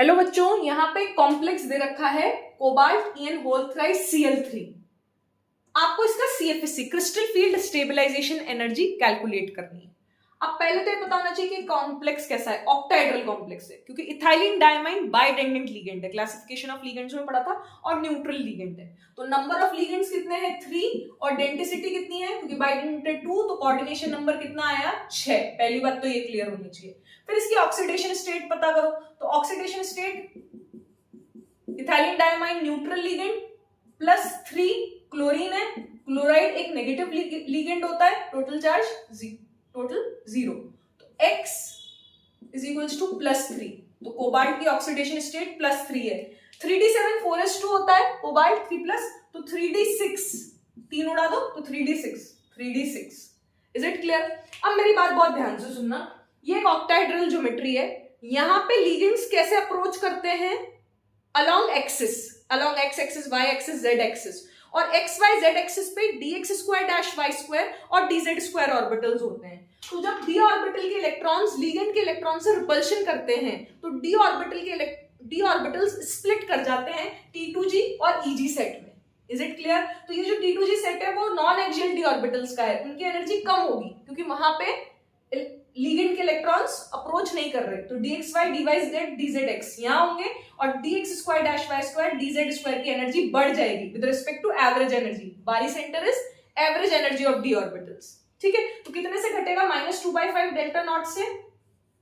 Hello बच्चों, यहाँ पे कॉम्प्लेक्स दे रखा है कोबाल्ट ईएन होल थ्राइस Cl3। आपको इसका CFSE crystal field stabilization energy calculate करनी है। अब पहले तो ये पता होना चाहिए कि कॉम्प्लेक्स कैसा है। ऑक्टाहेड्रल कॉम्प्लेक्स है क्योंकि इथाइलिन डायमाइन बाइडेंडेंट लिगेंड है, क्लासिफिकेशन ऑफ लिगेंड्स में पढ़ा था, और न्यूट्रल लिगेंड है। तो नंबर ऑफ लिगेंड्स कितने हैं? 3, और डेंसिटी कितनी है? क्योंकि बाइडेंडेंट 2, तो कोऑर्डिनेशन नंबर कितना आया? 6। पहली बात तो ये क्लियर होनी चाहिए। फिर इसकी ऑक्सीडेशन स्टेट पता करो। तो oxidation state ethylene diamine neutral ligand plus 3 chlorine है, क्लोराइड एक नेगेटिव लिगेंड होता है, टोटल चार्ज टोटल 0। तो X इज इक्वल्स टू +3। तो कोबाल्ट की ऑक्सीडेशन स्टेट +3 है। 3d7 होता है कोबाल्ट 3+, तो 3d6 3 उड़ा दो तो 3d6। Is it clear? अब मेरी बात बहुत ध्यान से सुनना, ये एक ऑक्टाहेड्रल ज्योमेट्री है। यहां पे लिगेंड्स कैसे अप्रोच करते हैं? Along axis, along x axis, y axis, z axis, और x y z एक्सिस पे dx2-y2 और dz2 ऑर्बिटल्स होते हैं। तो जब d ऑर्बिटल के इलेक्ट्रॉन्स लिगेंड के इलेक्ट्रॉन से रिपल्शन करते हैं तो d ऑर्बिटल्स स्प्लिट कर जाते हैं T2g और Eg सेट में। Is it clear? तो ये जो T2g सेट है वो नॉन एक्सियल d ऑर्बिटल्स का है, उनकी एनर्जी कम होगी क्योंकि वहां पे लिगेंड के इलेक्ट्रॉन्स अप्रोच नहीं कर रहे। तो dxy dyz dzx यहां होंगे और dx2-y2 dz2 की एनर्जी बढ़ जाएगी with respect to average energy. Barycentre is average energy of d orbitals. ठीक है, तो कितने से घटेगा? -2/5 डेल्टा नॉट से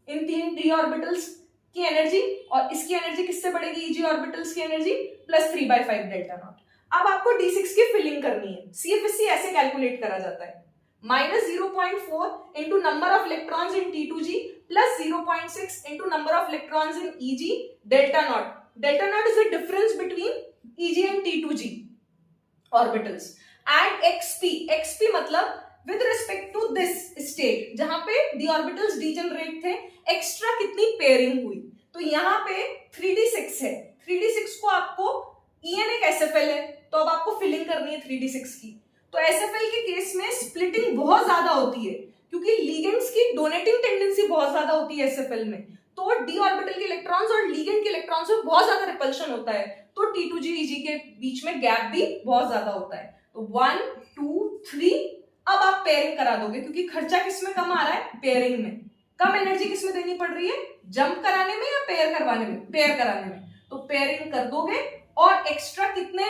इन 3 d ऑर्बिटल्स की एनर्जी, और इसकी एनर्जी किससे बढ़ेगी? Eg ऑर्बिटल्स की एनर्जी +3/5 डेल्टा नॉट। अब आपको d6 की फिलिंग करनी है। CFSE ऐसे कैलकुलेट करा जाता है, -0.4 into number of electrons in T2g plus 0.6 into number of electrons in Eg delta naught. Delta naught is the difference between Eg and T2g orbitals. Add xp मतलब with respect to this state जहां पे d orbitals degenerate थे, extra कितनी pairing हुई? तो यहाँ पे 3d6 है। 3d6 को आपको En एक SFL है, तो अब आपको फिलिंग करनी है 3d6 की। तो एसएफएल के केस में स्प्लिटिंग बहुत ज्यादा होती है क्योंकि लिगेंड्स की डोनेटिंग टेंडेंसी बहुत ज्यादा होती है एसएफएल में। तो डी ऑर्बिटल के इलेक्ट्रॉन्स और लिगेंड के इलेक्ट्रॉन्स में बहुत ज्यादा रिपल्शन होता है, तो T2g Eg के बीच में गैप भी बहुत ज्यादा होता है। तो 1 2 3 अब आप पेयरिंग करा दोगे क्योंकि खर्चा किसमें कम आ रहा है? पेयरिंग में। कम एनर्जी किसमें देनी पड़ रही है? जंप कराने में या पेयर करवाने में? पेयर कराने में। तो पेयरिंग कर दोगे और एक्स्ट्रा कितने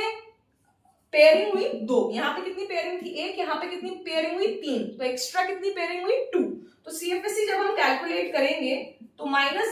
पेयरिंग हुई? 2। यहाँ पे कितनी पेयरिंग थी? 1। यहाँ पे कितनी पेयरिंग हुई? 3। तो एक्स्ट्रा कितनी पेयरिंग हुई? 2। तो CFSE जब हम कैलकुलेट करेंगे तो -0